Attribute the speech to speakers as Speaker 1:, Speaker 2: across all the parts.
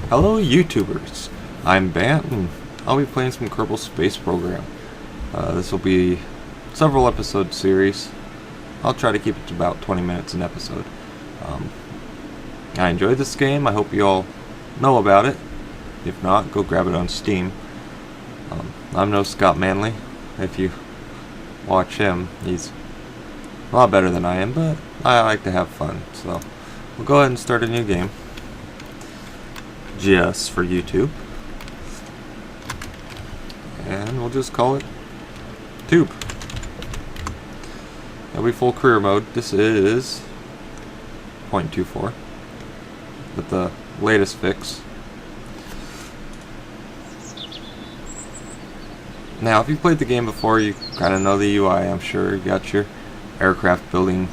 Speaker 1: Hello YouTubers, I'm Bant and I'll be playing some Kerbal Space Program. This will be several episode series. I'll try to keep it to about 20 minutes an episode. I enjoyed this game, I hope you all know about it. If not, go grab it on Steam. I'm no Scott Manley. If you watch him, he's a lot better than I am, but I like to have fun, so we'll go ahead and start a new game. Just for YouTube. And we'll just call it Tube. That'll be full career mode. This is 0.24 with the latest fix. Now, if you've played the game before, you kind of know the UI, I'm sure. You got your aircraft building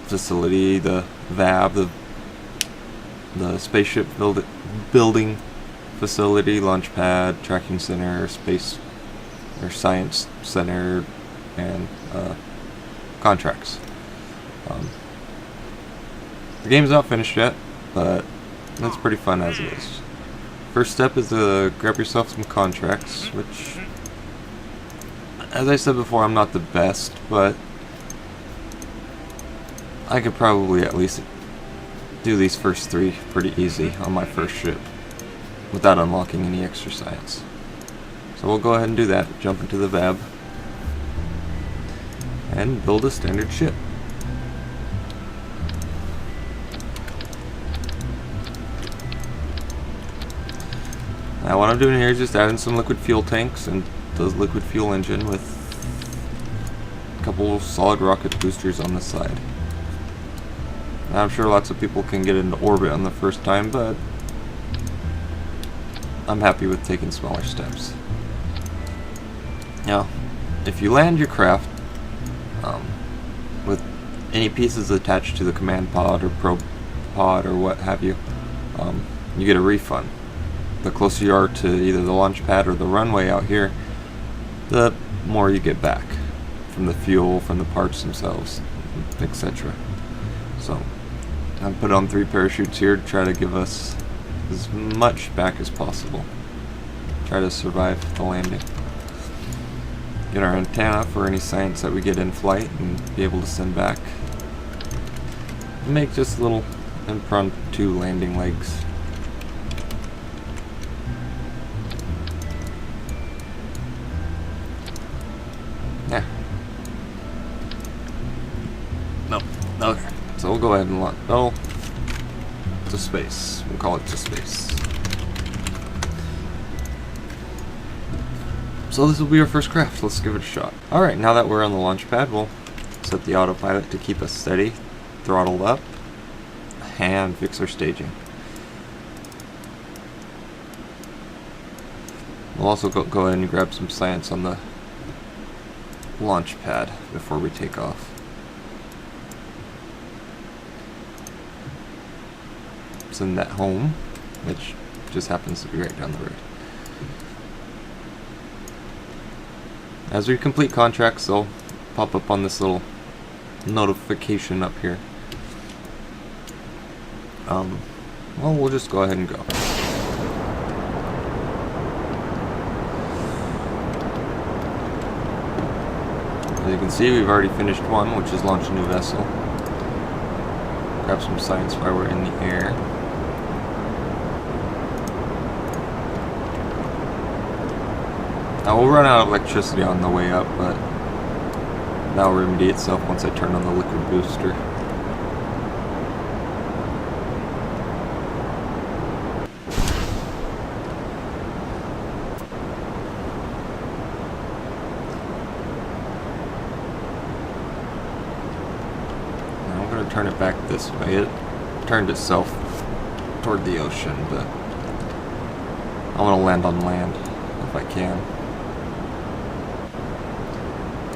Speaker 1: facility, the VAB, the spaceship building facility, launch pad, tracking center, space or science center, and contracts. The game's not finished yet, but it's pretty fun as it is. First step is to grab yourself some contracts, which, as I said before, I'm not the best, but I could probably at least do these first three pretty easy on my first ship without unlocking any extra science. So we'll go ahead and do that. Jump into the VAB and build a standard ship. Now what I'm doing here is just adding some liquid fuel tanks and the liquid fuel engine with a couple solid rocket boosters on the side. Now, I'm sure lots of people can get into orbit on the first time, but I'm happy with taking smaller steps. Now, if you land your craft with any pieces attached to the command pod or probe pod or what have you, you get a refund. The closer you are to either the launch pad or the runway out here, the more you get back from the fuel, from the parts themselves, etc. So I put on 3 parachutes here to try to give us as much back as possible. Try to survive the landing. Get our antenna for any science that we get in flight and be able to send back. And make just little impromptu landing legs. Yeah. No. Okay. So we'll go ahead and launch. Oh, to space. We'll call it to space. So this will be our first craft. Let's give it a shot. Alright, now that we're on the launch pad, we'll set the autopilot to keep us steady, throttled up, and fix our staging. We'll also go ahead and grab some science on the launch pad before we take off. Send that home, which just happens to be right down the road. As we complete contracts, they'll pop up on this little notification up here. Well, we'll just go ahead and go. As you can see, we've already finished one, which is launch a new vessel. Grab some science while we're in the air. Now we'll run out of electricity on the way up, but that'll remedy itself once I turn on the liquid booster. Now I'm going to turn it back this way. It turned itself toward the ocean, but I want to land on land if I can.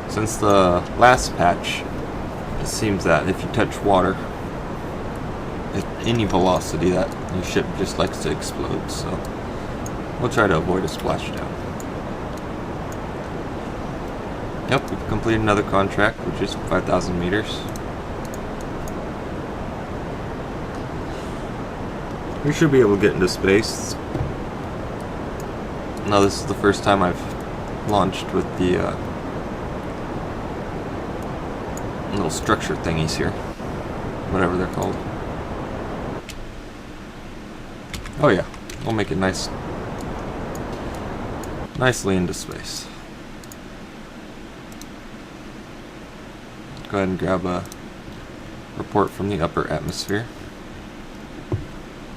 Speaker 1: Since the last patch, it seems that if you touch water at any velocity, that your ship just likes to explode, so we'll try to avoid a splashdown. Yep, we've completed another contract, which is 5,000 meters. We should be able to get into space. Now this is the first time I've launched with the little structure thingies here. Whatever they're called. Oh yeah, we'll make it nicely into space. Go ahead and grab a report from the upper atmosphere.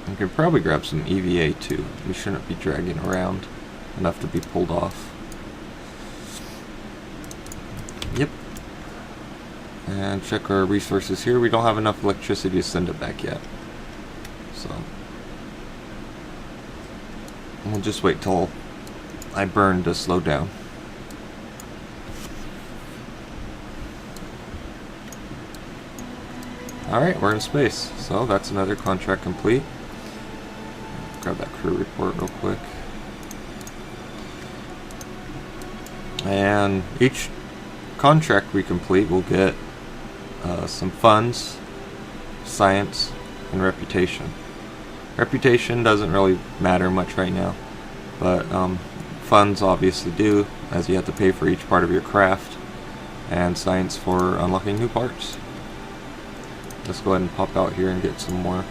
Speaker 1: You can probably grab some EVA too. We shouldn't be dragging around enough to be pulled off. Yep. And check our resources here. We don't have enough electricity to send it back yet. So we'll just wait till I burn to slow down. Alright, we're in space. So that's another contract complete. Grab that crew report real quick. And each contract we complete will get some funds, science, and reputation. Reputation doesn't really matter much right now, but funds obviously do, as you have to pay for each part of your craft, and science for unlocking new parts. Let's go ahead and pop out here and get some more.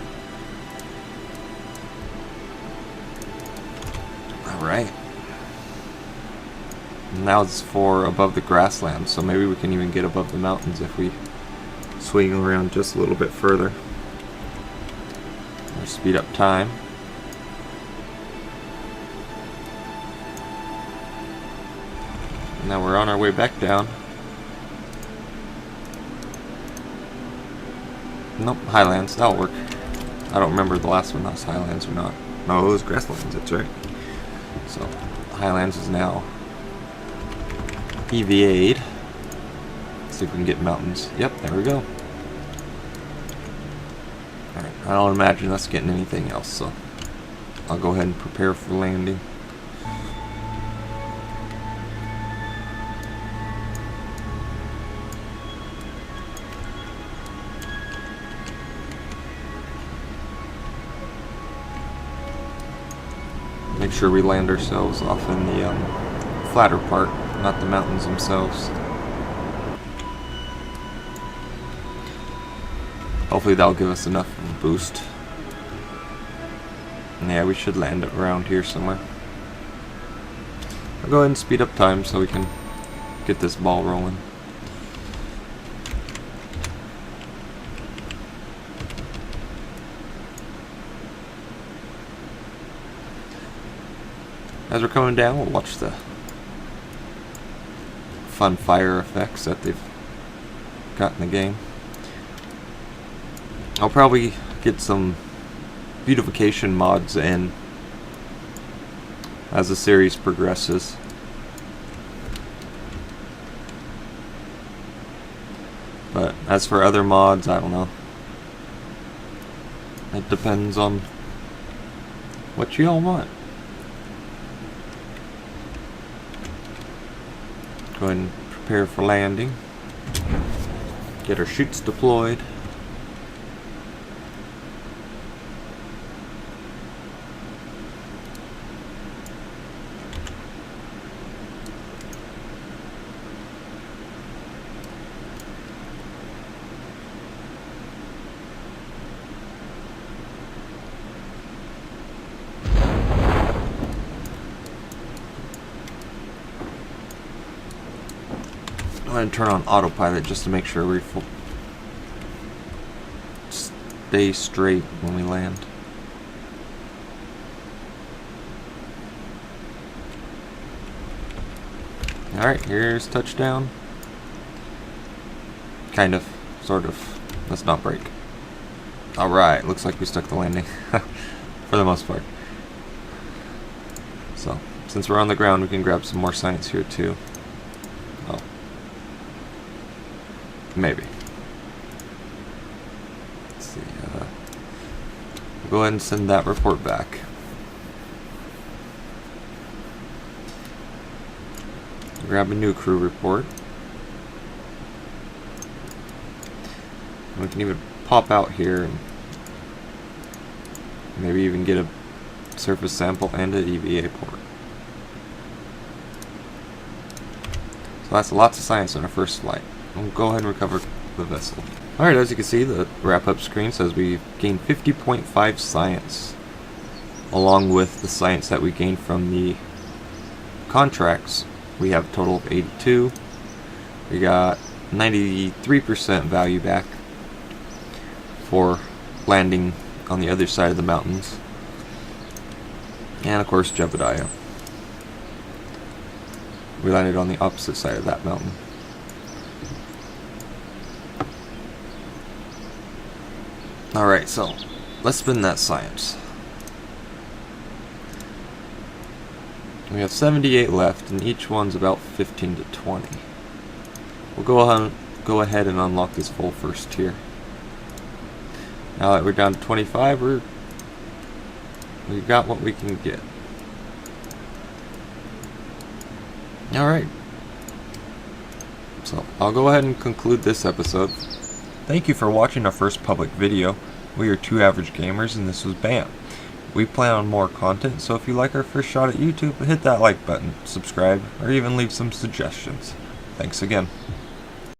Speaker 1: Alright. Now it's for above the grasslands, so maybe we can even get above the mountains if we swing around just a little bit further. Or speed up time. Now we're on our way back down. Nope, highlands, that'll work. I don't remember the last one that was highlands or not. No, it was grasslands, that's right. So, highlands is now EVA'd. Let's see if we can get mountains. Yep, there we go. Alright, I don't imagine us getting anything else, so I'll go ahead and prepare for landing. Make sure we land ourselves off in the flatter part, not the mountains themselves. Hopefully that'll give us enough of a boost. And yeah, we should land it around here somewhere. I'll go ahead and speed up time so we can get this ball rolling. As we're coming down, we'll watch the fun fire effects that they've got in the game. I'll probably get some beautification mods in as the series progresses. But as for other mods, I don't know. It depends on what you all want. Go ahead and prepare for landing. Get our chutes deployed. Go ahead and turn on autopilot just to make sure we stay straight when we land. Alright, here's touchdown. Kind of, sort of. Let's not break. Alright, looks like we stuck the landing. For the most part. So, since we're on the ground, we can grab some more science here too. Oh. Maybe. Let's see. We'll go ahead and send that report back. Grab a new crew report. And we can even pop out here and Maybe even get a surface sample and an EVA port. So that's lots of science on our first flight. We'll go ahead and recover the vessel. Alright, as you can see, the wrap-up screen says we gained 50.5 science, along with the science that we gained from the contracts. We have a total of 82. We got 93% value back for landing on the other side of the mountains. And of course, Jebediah. We landed on the opposite side of that mountain. Alright, so let's spin that science. We have 78 left, and each one's about 15 to 20. We'll go ahead and unlock this full first tier. Now that we're down to 25, we've got what we can get. Alright. So, I'll go ahead and conclude this episode. Thank you for watching our first public video. We are two average gamers, and this was Bant. We plan on more content, so if you like our first shot at YouTube, hit that like button, subscribe, or even leave some suggestions. Thanks again.